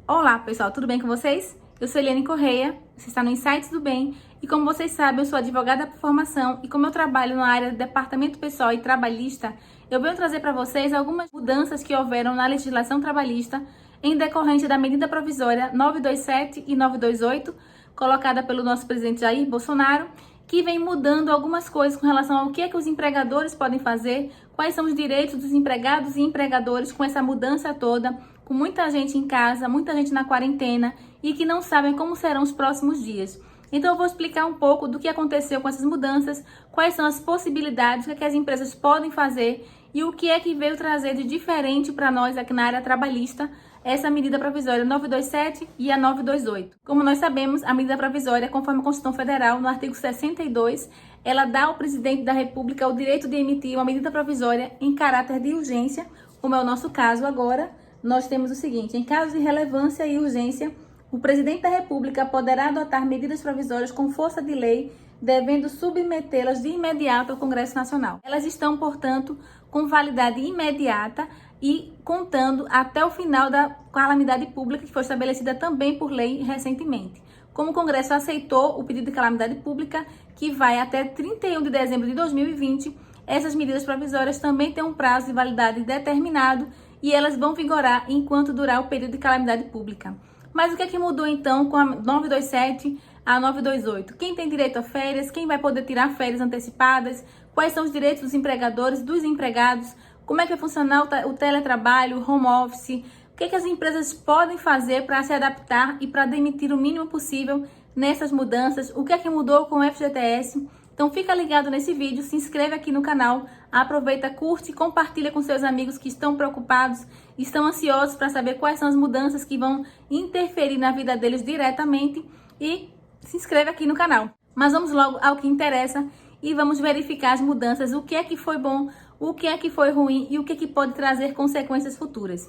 Olá pessoal, tudo bem com vocês? Eu sou Eliane Correia, você está no Insights do Bem e como vocês sabem eu sou advogada por formação e como eu trabalho na área de departamento pessoal e trabalhista, eu venho trazer para vocês algumas mudanças que houveram na legislação trabalhista em decorrência da medida provisória 927 e 928, colocada pelo nosso presidente Jair Bolsonaro, que vem mudando algumas coisas com relação ao que é que os empregadores podem fazer, quais são os direitos dos empregados e empregadores com essa mudança toda, com muita gente em casa, muita gente na quarentena e que não sabem como serão os próximos dias. Então eu vou explicar um pouco do que aconteceu com essas mudanças, quais são as possibilidades, o que é que as empresas podem fazer e o que é que veio trazer de diferente para nós aqui na área trabalhista essa medida provisória 927 e a 928. Como nós sabemos, a medida provisória, conforme a Constituição Federal, no artigo 62, ela dá ao presidente da República o direito de emitir uma medida provisória em caráter de urgência, como é o nosso caso agora. Nós temos o seguinte: em caso de relevância e urgência, o presidente da República poderá adotar medidas provisórias com força de lei, devendo submetê-las de imediato ao Congresso Nacional. Elas estão, portanto, com validade imediata e contando até o final da calamidade pública, que foi estabelecida também por lei recentemente. Como o Congresso aceitou o pedido de calamidade pública, que vai até 31 de dezembro de 2020, essas medidas provisórias também têm um prazo de validade determinado e elas vão vigorar enquanto durar o período de calamidade pública. Mas o que é que mudou então com a 927 a 928? Quem tem direito a férias? Quem vai poder tirar férias antecipadas? Quais são os direitos dos empregadores, dos empregados? Como é que vai funcionar o teletrabalho, o home office? O que é que as empresas podem fazer para se adaptar e para demitir o mínimo possível nessas mudanças? O que é que mudou com o FGTS? Então fica ligado nesse vídeo, se inscreve aqui no canal, aproveita, curte e compartilha com seus amigos que estão preocupados, estão ansiosos para saber quais são as mudanças que vão interferir na vida deles diretamente e se inscreve aqui no canal. Mas vamos logo ao que interessa e vamos verificar as mudanças, o que é que foi bom, o que é que foi ruim e o que é que pode trazer consequências futuras.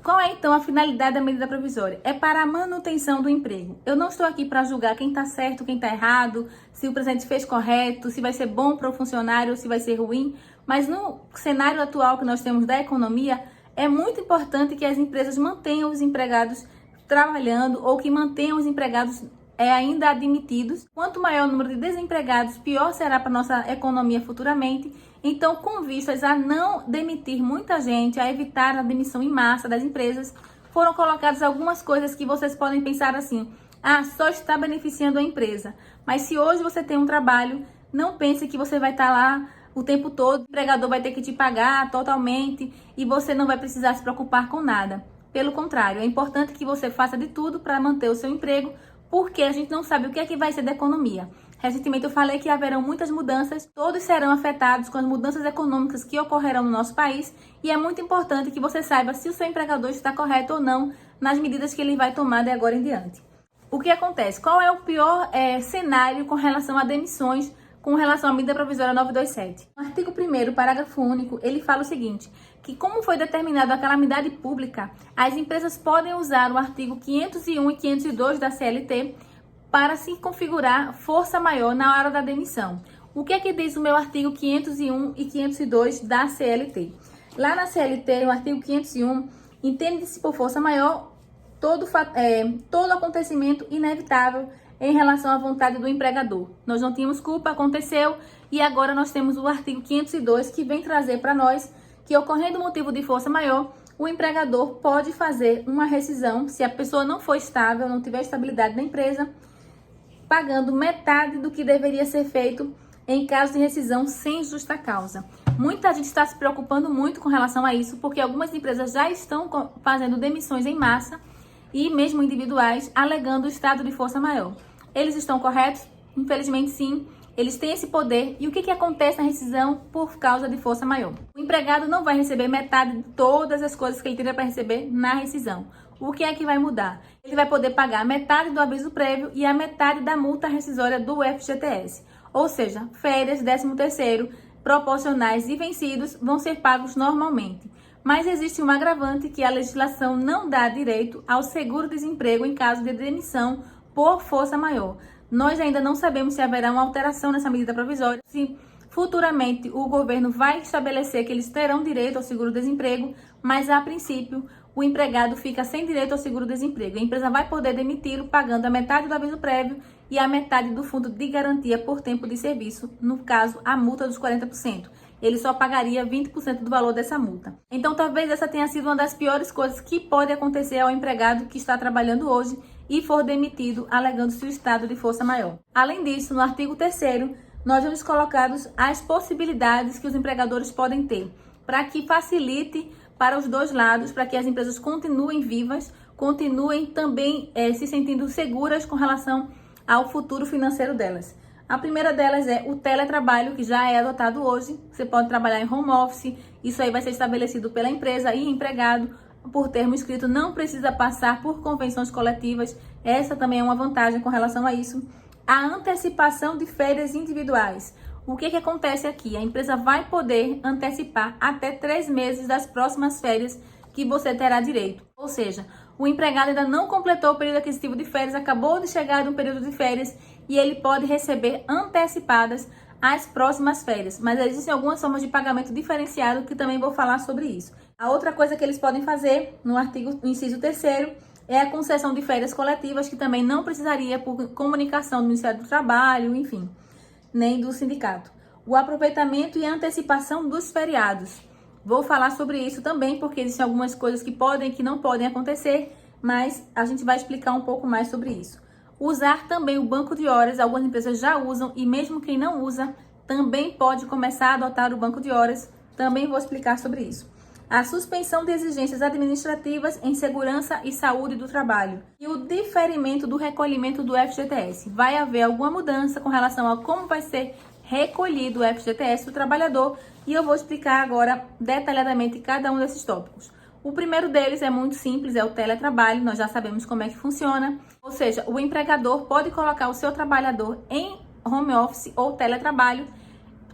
Qual é, então, a finalidade da medida provisória? É para a manutenção do emprego. Eu não estou aqui para julgar quem está certo, quem está errado, se o presidente fez correto, se vai ser bom para o funcionário ou se vai ser ruim, mas no cenário atual que nós temos da economia, é muito importante que as empresas mantenham os empregados trabalhando ou que mantenham os empregados ainda admitidos. Quanto maior o número de desempregados, pior será para a nossa economia futuramente. Então, com vistas a não demitir muita gente, a evitar a demissão em massa das empresas, foram colocadas algumas coisas que vocês podem pensar assim: só está beneficiando a empresa. Mas se hoje você tem um trabalho, não pense que você vai estar lá o tempo todo, o empregador vai ter que te pagar totalmente e você não vai precisar se preocupar com nada. Pelo contrário, é importante que você faça de tudo para manter o seu emprego, porque a gente não sabe o que é que vai ser da economia. Recentemente eu falei que haverão muitas mudanças, todos serão afetados com as mudanças econômicas que ocorrerão no nosso país e é muito importante que você saiba se o seu empregador está correto ou não nas medidas que ele vai tomar de agora em diante. O que acontece? Qual é o pior cenário com relação a demissões, com relação à medida provisória 927? No artigo 1º, parágrafo único, ele fala o seguinte, que como foi determinado a calamidade pública, as empresas podem usar o artigo 501 e 502 da CLT para se configurar força maior na hora da demissão. O que é que diz o meu artigo 501 e 502 da CLT? Lá na CLT, o artigo 501, entende-se por força maior todo acontecimento inevitável em relação à vontade do empregador. Nós não tínhamos culpa, aconteceu, e agora nós temos o artigo 502 que vem trazer para nós que, ocorrendo motivo de força maior, o empregador pode fazer uma rescisão se a pessoa não for estável, não tiver estabilidade na empresa, pagando metade do que deveria ser feito em caso de rescisão sem justa causa. Muita gente está se preocupando muito com relação a isso, porque algumas empresas já estão fazendo demissões em massa e mesmo individuais, alegando o estado de força maior. Eles estão corretos? Infelizmente sim, eles têm esse poder. E o que acontece na rescisão por causa de força maior? O empregado não vai receber metade de todas as coisas que ele teria para receber na rescisão. O que é que vai mudar? Ele vai poder pagar metade do aviso prévio e a metade da multa rescisória do FGTS. Ou seja, férias, 13º, proporcionais e vencidos vão ser pagos normalmente. Mas existe um agravante que a legislação não dá direito ao seguro-desemprego em caso de demissão por força maior. Nós ainda não sabemos se haverá uma alteração nessa medida provisória, se futuramente o governo vai estabelecer que eles terão direito ao seguro-desemprego, mas a princípio o empregado fica sem direito ao seguro-desemprego. A empresa vai poder demiti-lo pagando a metade do aviso prévio e a metade do fundo de garantia por tempo de serviço, no caso, a multa dos 40%. Ele só pagaria 20% do valor dessa multa. Então, talvez essa tenha sido uma das piores coisas que pode acontecer ao empregado que está trabalhando hoje e for demitido, alegando-se o estado de força maior. Além disso, no artigo 3º, nós vamos colocar as possibilidades que os empregadores podem ter, para que facilite para os dois lados, para que as empresas continuem vivas, continuem também se sentindo seguras com relação ao futuro financeiro delas. A primeira delas é o teletrabalho, que já é adotado hoje. Você pode trabalhar em home office, isso aí vai ser estabelecido pela empresa e empregado por termo escrito, não precisa passar por convenções coletivas. Essa também é uma vantagem com relação a isso. A antecipação de férias individuais. O que acontece aqui? A empresa vai poder antecipar até 3 meses das próximas férias que você terá direito. Ou seja, o empregado ainda não completou o período aquisitivo de férias, acabou de chegar no período de férias e ele pode receber antecipadas as próximas férias. Mas existem algumas formas de pagamento diferenciado que também vou falar sobre isso. A outra coisa que eles podem fazer no artigo inciso 3º é a concessão de férias coletivas, que também não precisaria por comunicação do Ministério do Trabalho, enfim, nem do sindicato. O aproveitamento e antecipação dos feriados. Vou falar sobre isso também, porque existem algumas coisas que podem e que não podem acontecer, mas a gente vai explicar um pouco mais sobre isso. Usar também o banco de horas, algumas empresas já usam e mesmo quem não usa também pode começar a adotar o banco de horas, também vou explicar sobre isso. A suspensão de exigências administrativas em segurança e saúde do trabalho e o diferimento do recolhimento do FGTS. Vai haver alguma mudança com relação a como vai ser recolhido o FGTS do trabalhador e eu vou explicar agora detalhadamente cada um desses tópicos. O primeiro deles é muito simples, é o teletrabalho, nós já sabemos como é que funciona. Ou seja, o empregador pode colocar o seu trabalhador em home office ou teletrabalho,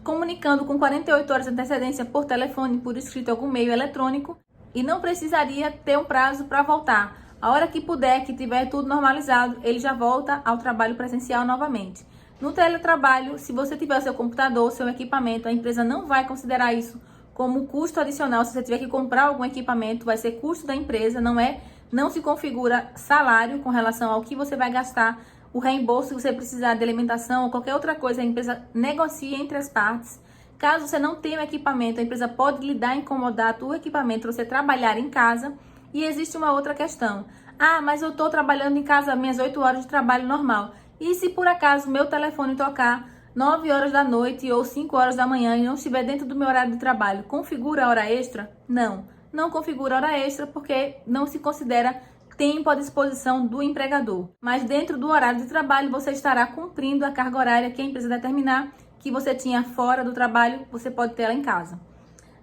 comunicando com 48 horas de antecedência por telefone, por escrito, algum meio eletrônico, e não precisaria ter um prazo para voltar. A hora que puder, que tiver tudo normalizado, ele já volta ao trabalho presencial novamente. No teletrabalho, se você tiver o seu computador, seu equipamento, a empresa não vai considerar isso como custo adicional. Se você tiver que comprar algum equipamento, vai ser custo da empresa, não se configura salário com relação ao que você vai gastar. O reembolso, se você precisar de alimentação ou qualquer outra coisa, a empresa negocia entre as partes. Caso você não tenha o equipamento, a empresa pode lhe dar incomodar o equipamento para você trabalhar em casa. E existe uma outra questão. Ah, mas eu estou trabalhando em casa minhas 8 horas de trabalho normal. E se por acaso meu telefone tocar 9 horas da noite ou 5 horas da manhã e não estiver dentro do meu horário de trabalho, configura a hora extra? Não configura hora extra porque não se considera tempo à disposição do empregador. Mas dentro do horário de trabalho você estará cumprindo a carga horária que a empresa determinar que você tinha fora do trabalho, você pode ter ela em casa.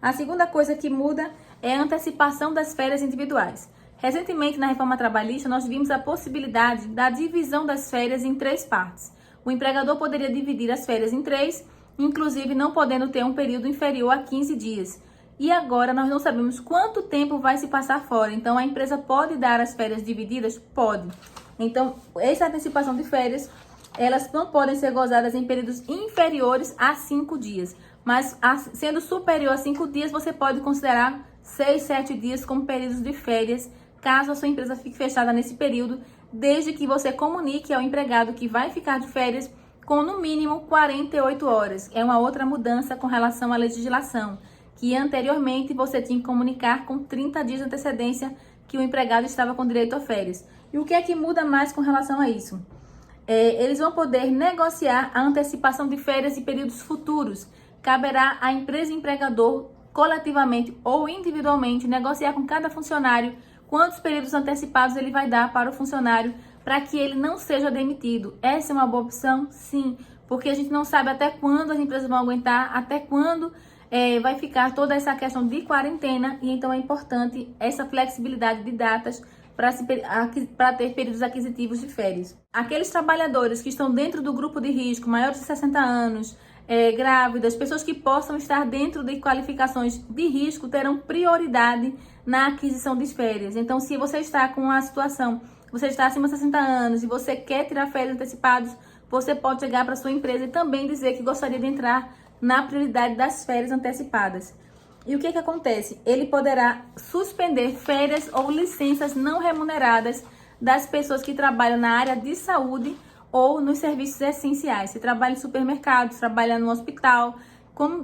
A segunda coisa que muda é a antecipação das férias individuais. Recentemente, na reforma trabalhista, nós vimos a possibilidade da divisão das férias em 3 partes. O empregador poderia dividir as férias em 3, inclusive não podendo ter um período inferior a 15 dias. E agora nós não sabemos quanto tempo vai se passar fora. Então, a empresa pode dar as férias divididas? Pode. Então, essa antecipação de férias, elas não podem ser gozadas em períodos inferiores a 5 dias. Mas, sendo superior a 5 dias, você pode considerar 6, 7 dias como períodos de férias, caso a sua empresa fique fechada nesse período, desde que você comunique ao empregado que vai ficar de férias com no mínimo 48 horas. É uma outra mudança com relação à legislação, que anteriormente você tinha que comunicar com 30 dias de antecedência que o empregado estava com direito a férias. E o que é que muda mais com relação a isso? Eles vão poder negociar a antecipação de férias e períodos futuros. Caberá à empresa e empregador, coletivamente ou individualmente, negociar com cada funcionário quantos períodos antecipados ele vai dar para o funcionário para que ele não seja demitido. Essa é uma boa opção? Sim, porque a gente não sabe até quando as empresas vão aguentar, até quando vai ficar toda essa questão de quarentena, e então é importante essa flexibilidade de datas para ter períodos aquisitivos de férias. Aqueles trabalhadores que estão dentro do grupo de risco, maiores de 60 anos, grávidas, pessoas que possam estar dentro de qualificações de risco, terão prioridade na aquisição de férias. Então, se você está com a situação, você está acima de 60 anos e você quer tirar férias antecipadas, você pode chegar para a sua empresa e também dizer que gostaria de entrar na prioridade das férias antecipadas. E o que acontece? Ele poderá suspender férias ou licenças não remuneradas das pessoas que trabalham na área de saúde ou nos serviços essenciais. Se trabalha em supermercados, trabalha no hospital,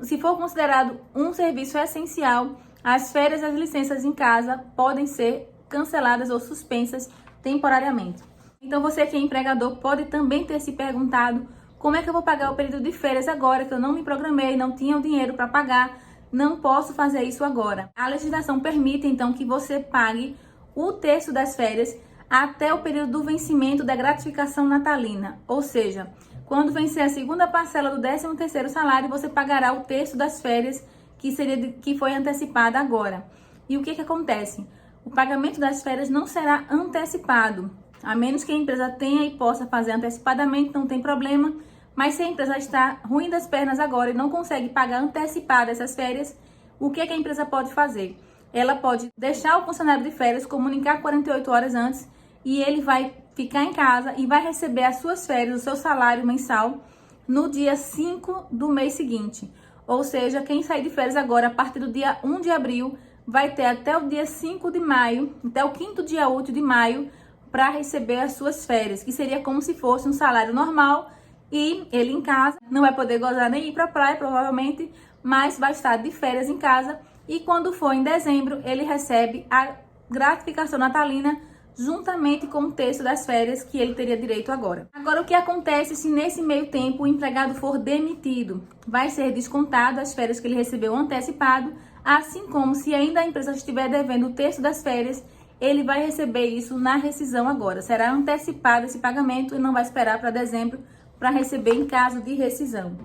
se for considerado um serviço essencial, as férias e as licenças em casa podem ser canceladas ou suspensas temporariamente. Então você que é empregador pode também ter se perguntado: como é que eu vou pagar o período de férias agora que eu não me programei, não tinha o dinheiro para pagar, não posso fazer isso agora? A legislação permite então que você pague o terço das férias até o período do vencimento da gratificação natalina, ou seja, quando vencer a segunda parcela do 13º salário, você pagará o terço das férias que foi antecipada agora. E o que acontece? O pagamento das férias não será antecipado, a menos que a empresa tenha e possa fazer antecipadamente, não tem problema. Mas se a empresa está ruim das pernas agora e não consegue pagar antecipada essas férias, o que a empresa pode fazer? Ela pode deixar o funcionário de férias, comunicar 48 horas antes, e ele vai ficar em casa e vai receber as suas férias, o seu salário mensal, no dia 5 do mês seguinte. Ou seja, quem sair de férias agora, a partir do dia 1 de abril, vai ter até o dia 5 de maio, até o 5º dia útil de maio, para receber as suas férias, que seria como se fosse um salário normal, e ele em casa não vai poder gozar nem ir para a praia, provavelmente, mas vai estar de férias em casa, e quando for em dezembro, ele recebe a gratificação natalina juntamente com o terço das férias que ele teria direito agora. Agora, o que acontece se nesse meio tempo o empregado for demitido? Vai ser descontado as férias que ele recebeu antecipado, assim como se ainda a empresa estiver devendo o terço das férias, ele vai receber isso na rescisão agora. Será antecipado esse pagamento e não vai esperar para dezembro para receber em caso de rescisão.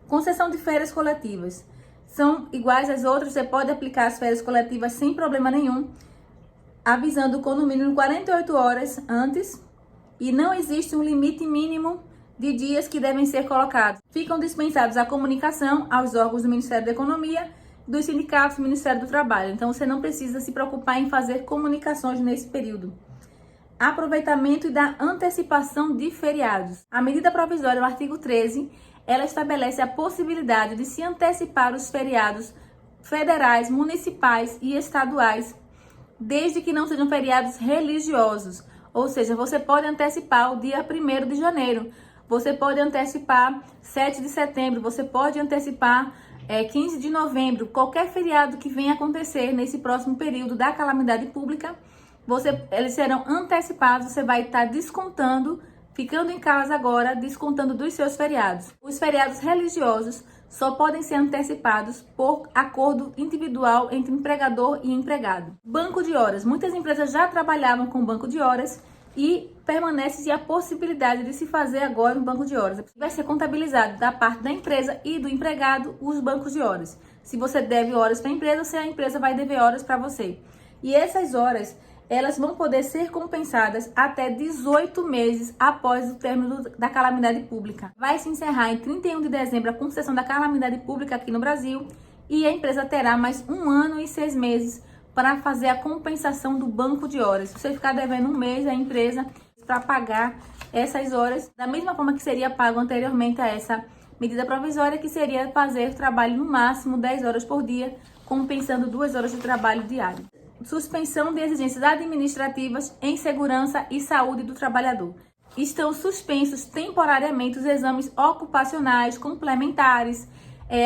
Concessão de férias coletivas. São iguais às outras, você pode aplicar as férias coletivas sem problema nenhum, avisando com no mínimo 48 horas antes, e não existe um limite mínimo de dias que devem ser colocados. Ficam dispensados a comunicação aos órgãos do Ministério da Economia, dos sindicatos do Ministério do Trabalho. Então você não precisa se preocupar em fazer comunicações nesse período. Aproveitamento e da antecipação de feriados. A medida provisória, o artigo 13, ela estabelece a possibilidade de se antecipar os feriados federais, municipais e estaduais, desde que não sejam feriados religiosos. Ou seja, você pode antecipar o dia 1º de janeiro, você pode antecipar 7 de setembro, você pode antecipar 15 de novembro, qualquer feriado que venha acontecer nesse próximo período da calamidade pública, eles serão antecipados, você vai estar descontando, ficando em casa agora, descontando dos seus feriados. Os feriados religiosos só podem ser antecipados por acordo individual entre empregador e empregado. Banco de horas. Muitas empresas já trabalhavam com banco de horas e permanece a possibilidade de se fazer agora um banco de horas. Vai ser contabilizado da parte da empresa e do empregado os bancos de horas. Se você deve horas para a empresa, se a empresa vai dever horas para você. E essas horas, elas vão poder ser compensadas até 18 meses após o término da calamidade pública. Vai se encerrar em 31 de dezembro a concessão da calamidade pública aqui no Brasil, e a empresa terá mais 1 ano e 6 meses para fazer a compensação do banco de horas. Se você ficar devendo 1 mês, a empresa para pagar essas horas, da mesma forma que seria pago anteriormente a essa medida provisória, que seria fazer trabalho no máximo 10 horas por dia, compensando 2 horas de trabalho diário. Suspensão de exigências administrativas em segurança e saúde do trabalhador. Estão suspensos temporariamente os exames ocupacionais complementares,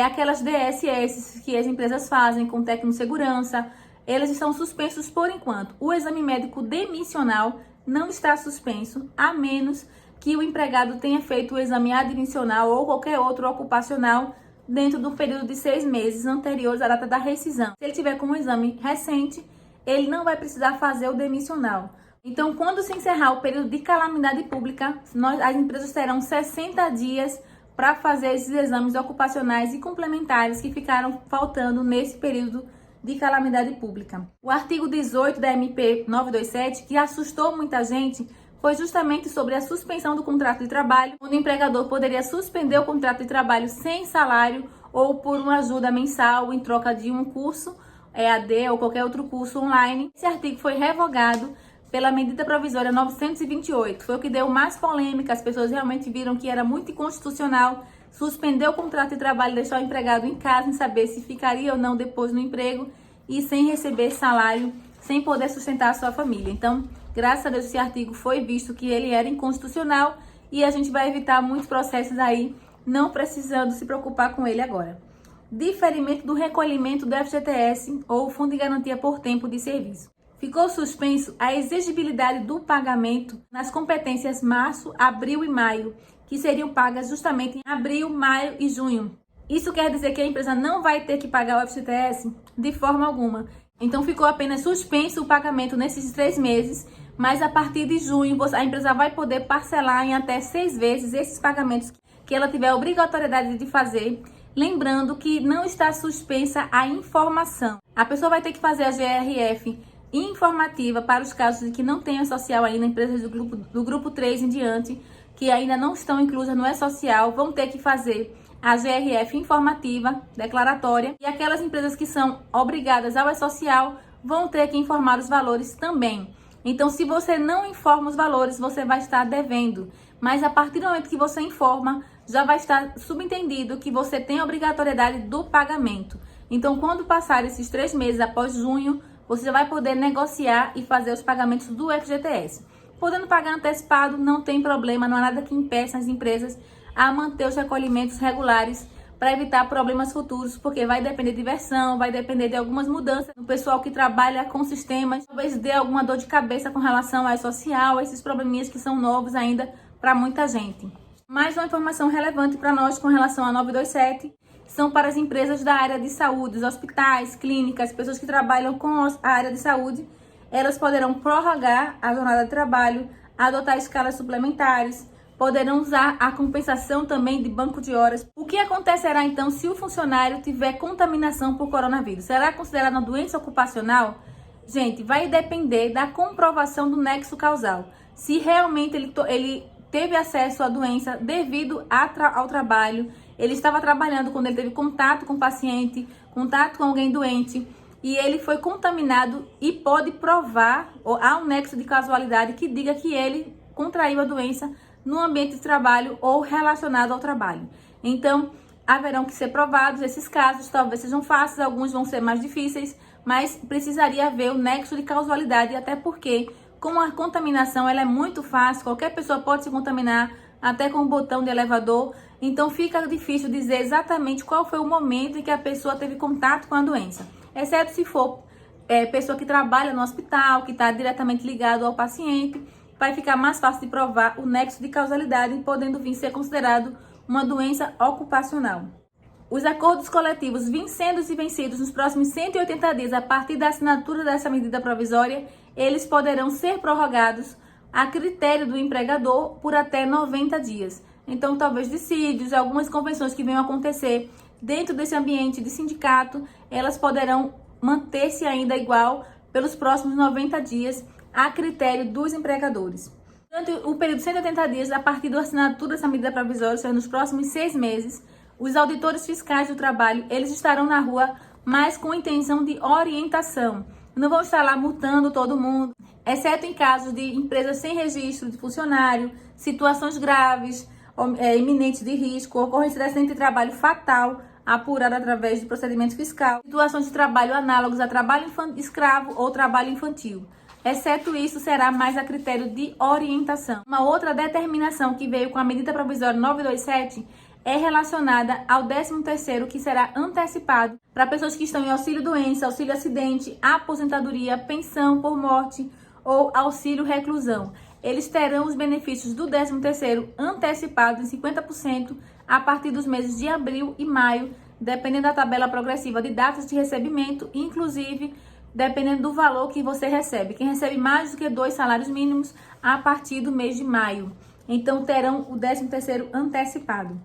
aquelas DSS que as empresas fazem com técnico de segurança, eles estão suspensos por enquanto. O exame médico demissional não está suspenso, a menos que o empregado tenha feito o exame admissional ou qualquer outro ocupacional dentro do período de 6 meses anteriores à data da rescisão. Se ele tiver com um exame recente, ele não vai precisar fazer o demissional. Então, quando se encerrar o período de calamidade pública, as empresas terão 60 dias para fazer esses exames ocupacionais e complementares que ficaram faltando nesse período de calamidade pública. O artigo 18 da MP 927, que assustou muita gente, foi justamente sobre a suspensão do contrato de trabalho, onde o empregador poderia suspender o contrato de trabalho sem salário ou por uma ajuda mensal em troca de um curso EAD ou qualquer outro curso online. Esse artigo foi revogado pela medida provisória 928. Foi o que deu mais polêmica, as pessoas realmente viram que era muito inconstitucional suspender o contrato de trabalho e deixar o empregado em casa sem saber se ficaria ou não depois no emprego e sem receber salário, sem poder sustentar a sua família. Então, graças a Deus, esse artigo foi visto que ele era inconstitucional e a gente vai evitar muitos processos aí, não precisando se preocupar com ele agora. Diferimento do recolhimento do FGTS ou Fundo de Garantia por Tempo de Serviço. Ficou suspenso a exigibilidade do pagamento nas competências março, abril e maio, que seriam pagas justamente em abril, maio e junho. Isso quer dizer que a empresa não vai ter que pagar o FGTS de forma alguma. Então ficou apenas suspenso o pagamento nesses 3 meses, mas a partir de junho a empresa vai poder parcelar em até 6 vezes esses pagamentos que ela tiver a obrigatoriedade de fazer. Lembrando que não está suspensa a informação. A pessoa vai ter que fazer a GRF informativa para os casos de que não tenha social ainda, empresas do grupo 3 em diante, que ainda não estão inclusas no E-Social, vão ter que fazer a GRF informativa, declaratória, e aquelas empresas que são obrigadas ao E-Social vão ter que informar os valores também. Então, se você não informa os valores, você vai estar devendo. Mas a partir do momento que você informa, já vai estar subentendido que você tem a obrigatoriedade do pagamento. Então, quando passar esses 3 meses após junho, você já vai poder negociar e fazer os pagamentos do FGTS. Podendo pagar antecipado, não tem problema, não há nada que impeça as empresas a manter os recolhimentos regulares para evitar problemas futuros, porque vai depender de versão, vai depender de algumas mudanças no pessoal que trabalha com sistemas, talvez dê alguma dor de cabeça com relação ao social, esses probleminhas que são novos ainda para muita gente. Mais uma informação relevante para nós com relação a 927, são para as empresas da área de saúde, os hospitais, clínicas, pessoas que trabalham com a área de saúde, elas poderão prorrogar a jornada de trabalho, adotar escalas suplementares, poderão usar a compensação também de banco de horas. O que acontecerá então se o funcionário tiver contaminação por coronavírus? Será considerada uma doença ocupacional? Gente, vai depender da comprovação do nexo causal. Se realmente ele teve acesso à doença devido ao trabalho, ele estava trabalhando quando ele teve contato com o paciente, contato com alguém doente, e ele foi contaminado e pode provar, ou há um nexo de causalidade que diga que ele contraiu a doença no ambiente de trabalho ou relacionado ao trabalho. Então, haverão que ser provados esses casos, talvez sejam fáceis, alguns vão ser mais difíceis, mas precisaria haver o nexo de causalidade, até porque, como a contaminação ela é muito fácil, qualquer pessoa pode se contaminar, até com o botão de elevador, então fica difícil dizer exatamente qual foi o momento em que a pessoa teve contato com a doença, exceto se for pessoa que trabalha no hospital, que está diretamente ligado ao paciente, vai ficar mais fácil de provar o nexo de causalidade, podendo vir ser considerado uma doença ocupacional. Os acordos coletivos vencidos e vencidos nos próximos 180 dias a partir da assinatura dessa medida provisória, eles poderão ser prorrogados a critério do empregador por até 90 dias. Então, talvez dissídios, algumas convenções que venham a acontecer dentro desse ambiente de sindicato, elas poderão manter-se ainda igual pelos próximos 90 dias a critério dos empregadores. Durante o período de 180 dias, a partir da assinatura dessa medida provisória, ou seja, nos próximos 6 meses, os auditores fiscais do trabalho, eles estarão na rua, mas com intenção de orientação. Não vão estar lá multando todo mundo, exceto em casos de empresas sem registro de funcionário, situações graves, iminentes de risco, ocorrência de acidente de trabalho fatal, apurada através de procedimento fiscal, situações de trabalho análogos a trabalho escravo ou trabalho infantil. Exceto isso, será mais a critério de orientação. Uma outra determinação que veio com a medida provisória 927 é relacionada ao 13º, que será antecipado para pessoas que estão em auxílio-doença, auxílio-acidente, aposentadoria, pensão por morte ou auxílio-reclusão. Eles terão os benefícios do 13º antecipados em 50% a partir dos meses de abril e maio, dependendo da tabela progressiva de datas de recebimento, inclusive dependendo do valor que você recebe. Quem recebe mais do que 2 salários mínimos a partir do mês de maio. Então, terão o 13º antecipado.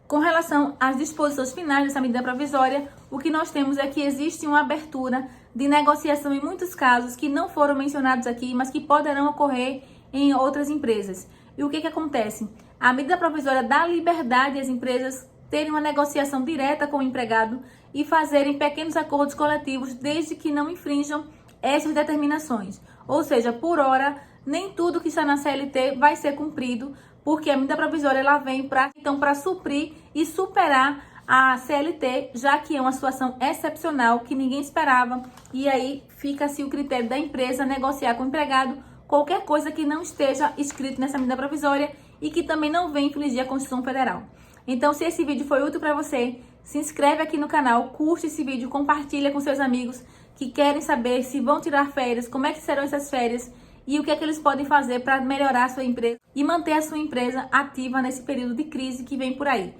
Com relação às disposições finais dessa medida provisória, o que nós temos é que existe uma abertura de negociação em muitos casos que não foram mencionados aqui, mas que poderão ocorrer em outras empresas. E o que acontece? A medida provisória dá liberdade às empresas terem uma negociação direta com o empregado e fazerem pequenos acordos coletivos desde que não infrinjam essas determinações. Ou seja, por hora, nem tudo que está na CLT vai ser cumprido, porque a medida provisória ela vem para suprir e superar a CLT, já que é uma situação excepcional que ninguém esperava, e aí fica-se o critério da empresa negociar com o empregado qualquer coisa que não esteja escrito nessa medida provisória e que também não venha infringir a Constituição Federal. Então, se esse vídeo foi útil para você, se inscreve aqui no canal, curte esse vídeo, compartilha com seus amigos que querem saber se vão tirar férias, como é que serão essas férias e o que é que eles podem fazer para melhorar a sua empresa e manter a sua empresa ativa nesse período de crise que vem por aí.